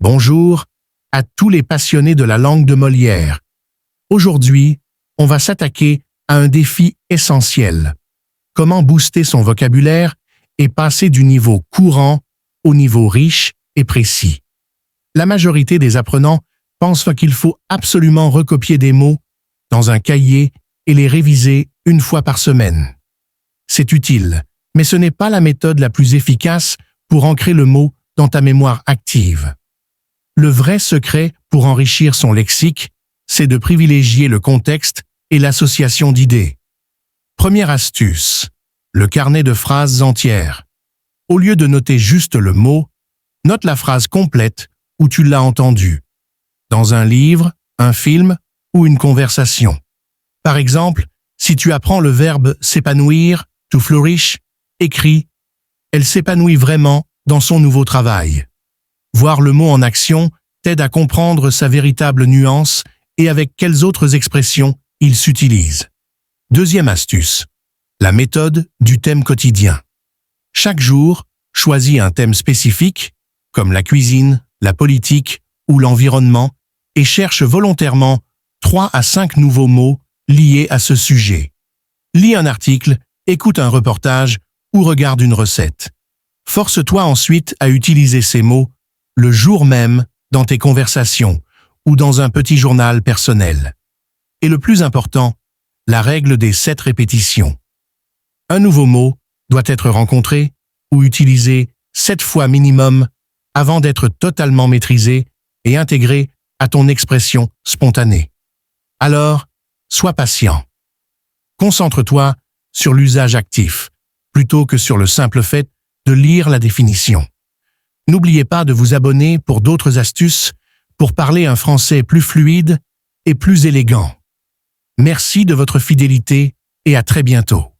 Bonjour à tous les passionnés de la langue de Molière. Aujourd'hui, on va s'attaquer à un défi essentiel. Comment booster son vocabulaire et passer du niveau courant au niveau riche et précis. La majorité des apprenants pensent qu'il faut absolument recopier des mots dans un cahier et les réviser une fois par semaine. C'est utile, mais ce n'est pas la méthode la plus efficace pour ancrer le mot dans ta mémoire active. Le vrai secret pour enrichir son lexique, c'est de privilégier le contexte et l'association d'idées. Première astuce, le carnet de phrases entières. Au lieu de noter juste le mot, note la phrase complète où tu l'as entendu, dans un livre, un film ou une conversation. Par exemple, si tu apprends le verbe s'épanouir, to flourish, écris « Elle s'épanouit vraiment dans son nouveau travail ». Voir le mot en action t'aide à comprendre sa véritable nuance et avec quelles autres expressions il s'utilise. Deuxième astuce, la méthode du thème quotidien. Chaque jour, choisis un thème spécifique, comme la cuisine, la politique ou l'environnement, et cherche volontairement 3 à 5 nouveaux mots liés à ce sujet. Lis un article, écoute un reportage ou regarde une recette. Force-toi ensuite à utiliser ces mots le jour même dans tes conversations ou dans un petit journal personnel. Et le plus important, la règle des 7 répétitions. Un nouveau mot doit être rencontré ou utilisé 7 fois minimum avant d'être totalement maîtrisé et intégré à ton expression spontanée. Alors, sois patient. Concentre-toi sur l'usage actif, plutôt que sur le simple fait de lire la définition. N'oubliez pas de vous abonner pour d'autres astuces pour parler un français plus fluide et plus élégant. Merci de votre fidélité et à très bientôt.